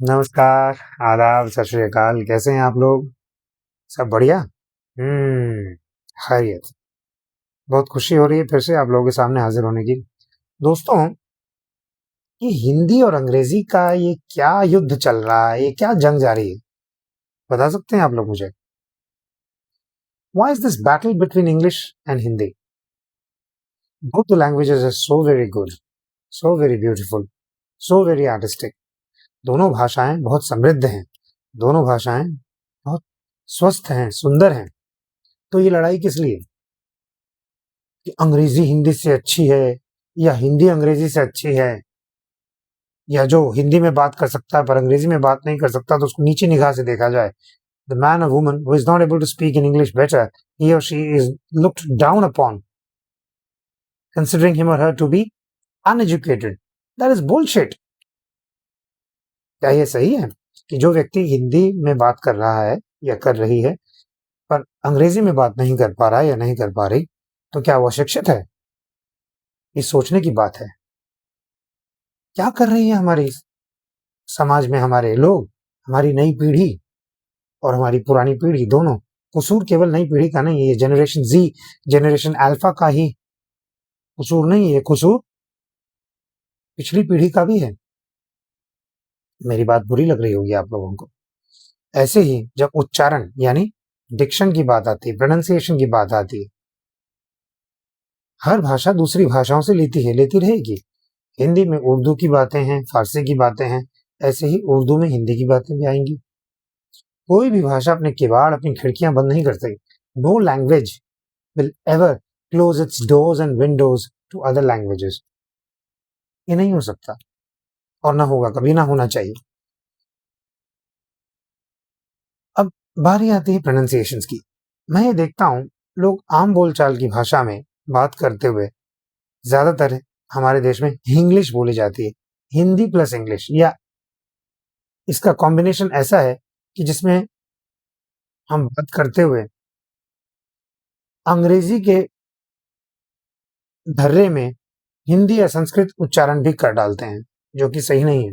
नमस्कार, आदाब, सत श्री अकाल। कैसे हैं आप लोग? सब बढ़िया? खैरियत। बहुत खुशी हो रही है फिर से आप लोगों के सामने हाजिर होने की। दोस्तों, ये हिंदी और अंग्रेजी का ये क्या युद्ध चल रहा है? ये क्या जंग जारी है? बता सकते हैं आप लोग मुझे? Why is this battle between English and Hindi? Both the languages are so very good, so very beautiful, so very artistic. दोनों भाषाएं बहुत समृद्ध हैं। दोनों भाषाएं बहुत स्वस्थ हैं, सुंदर हैं। तो ये लड़ाई किस लिए? कि अंग्रेजी हिंदी से अच्छी है या हिंदी अंग्रेजी से अच्छी है, या जो हिंदी में बात कर सकता है पर अंग्रेजी में बात नहीं कर सकता तो उसको नीची निगाह से देखा जाए। द मैन और woman who is not able to speak in English better, he और she is looked down upon, considering him और her to be uneducated. That is bullshit. क्या ये सही है कि जो व्यक्ति हिंदी में बात कर रहा है या कर रही है पर अंग्रेजी में बात नहीं कर पा रहा है या नहीं कर पा रही, तो क्या वो अशिक्षित है? ये सोचने की बात है। क्या कर रही है हमारी समाज में हमारे लोग, हमारी नई पीढ़ी और हमारी पुरानी पीढ़ी दोनों? कसूर केवल नई पीढ़ी का नहीं है, ये जनरेशन जी, जनरेशन अल्फा का ही कसूर नहीं है, कसूर पिछली पीढ़ी का भी है। मेरी बात बुरी लग रही होगी आप लोगों को। ऐसे ही जब उच्चारण यानी डिक्शन की बात आती है, प्रोनाउंसिएशन की बात आती है, हर भाषा दूसरी भाषाओं से लेती है, लेती रहेगी। हिंदी में उर्दू की बातें हैं, फारसी की बातें हैं, ऐसे ही उर्दू में हिंदी की बातें भी आएंगी। कोई भी भाषा अपने किवाड़, अपनी खिड़कियां बंद नहीं कर सकती। No language will ever close its doors and windows to other languages. ये नहीं हो सकता और ना होगा, कभी ना होना चाहिए। अब बारी आती है प्रोनाउंसिएशंस की। मैं ये देखता हूँ लोग आम बोलचाल की भाषा में बात करते हुए ज्यादातर हमारे देश में इंग्लिश बोली जाती है, हिंदी प्लस इंग्लिश, या इसका कॉम्बिनेशन ऐसा है कि जिसमें हम बात करते हुए अंग्रेजी के धर्रे में हिंदी या संस्कृत उच्चारण भी कर डालते हैं, जो कि सही नहीं है।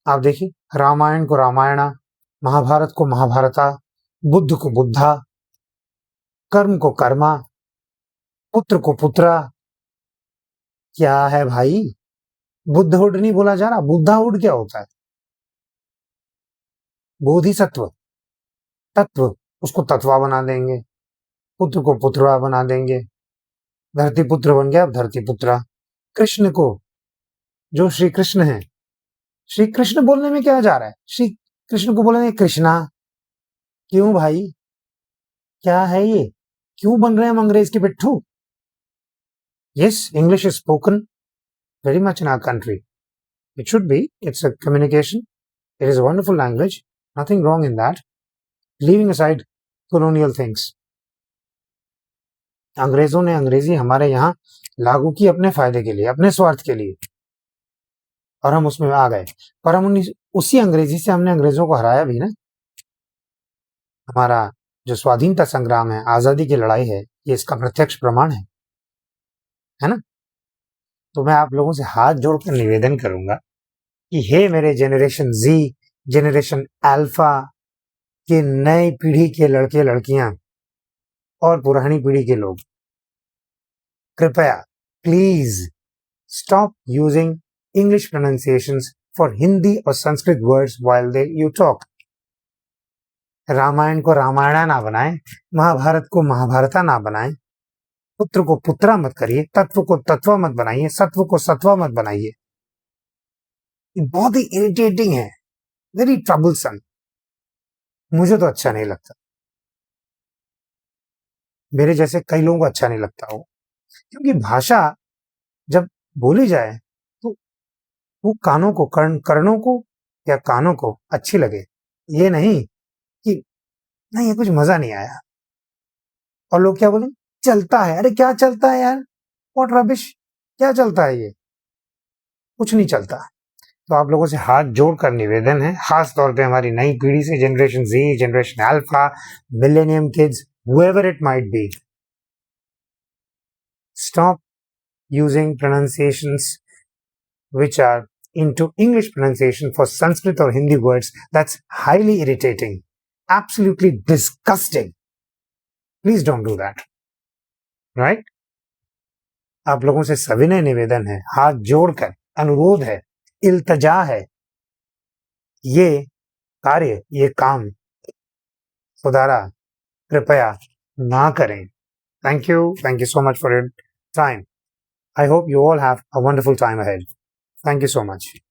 आप देखिए, रामायण को रामायणा, महाभारत को महाभारता, बुद्ध को बुद्धा, कर्म को कर्मा, पुत्र को पुत्रा। क्या है भाई? बुद्धहुड नहीं बोला जा रहा, बुद्धाहुड क्या होता है? बोधिसत्व, तत्व, उसको तत्वा बना देंगे, पुत्र को पुत्रा बना देंगे, धरती पुत्र बन गया धरती पुत्रा। कृष्ण को, जो श्री कृष्ण है, श्री कृष्ण बोलने में क्या जा रहा है? श्री कृष्ण को बोलेंगे कृष्णा। क्यों भाई? क्या है ये? क्यों बन रहे हैं हम अंग्रेज के पिट्ठू? Yes, English is spoken very much in our country. It should be. It's a communication. It is a wonderful language. Nothing wrong in that. Leaving aside colonial things. अंग्रेजों ने अंग्रेजी हमारे यहाँ लागू की अपने फायदे के लिए, अपने स्वार्थ के लिए, और हम उसमें आ गए। पर हम उसी अंग्रेजी से हमने अंग्रेजों को हराया भी ना। हमारा जो स्वाधीनता संग्राम है, आजादी की लड़ाई है, ये इसका प्रत्यक्ष प्रमाण है ना? तो मैं आप लोगों से हाथ जोड़कर निवेदन करूंगा कि हे मेरे जनरेशन जी, जनरेशन अल्फा के नई पीढ़ी के लड़के लड़कियां और पुरानी पीढ़ी के लोग, कृपया please stop using English pronunciations for Hindi और Sanskrit words while they you talk. Ramayan को रामायणा ना बनाएं, महाभारत को महाभारता ना बनाएं, पुत्र को पुत्रा मत करिए, तत्व को तत्व मत बनाइए, सत्व को सत्वा मत बनाइए। बहुत ही इरिटेटिंग है, वेरी ट्रबलसम। मुझे तो अच्छा नहीं लगता, मेरे जैसे कई लोगों को अच्छा नहीं लगता हो, क्योंकि भाषा जब बोली जाए तो वो कानों को, कर्णों को या कानों को अच्छी लगे। ये नहीं कि नहीं, ये कुछ मजा नहीं आया और लोग क्या बोले, चलता है। अरे क्या चलता है यार? What rubbish! क्या चलता है? ये कुछ नहीं चलता। तो आप लोगों से हाथ जोड़कर निवेदन है, खास तौर पे हमारी नई पीढ़ी से, generation Z, generation alpha, millennium kids, whoever it might be, stop using pronunciations which are into English pronunciation for Sanskrit or Hindi words, that's highly irritating, absolutely disgusting. Please don't do that. Right? आप लोगों से सविनय निवेदन है, हाथ जोड़कर अनुरोध है, इल्तजा है, ये कार्य, ये काम खुदारा कृपया ना करें. Thank you so much for your time. I hope you all have a wonderful time ahead. Thank you so much.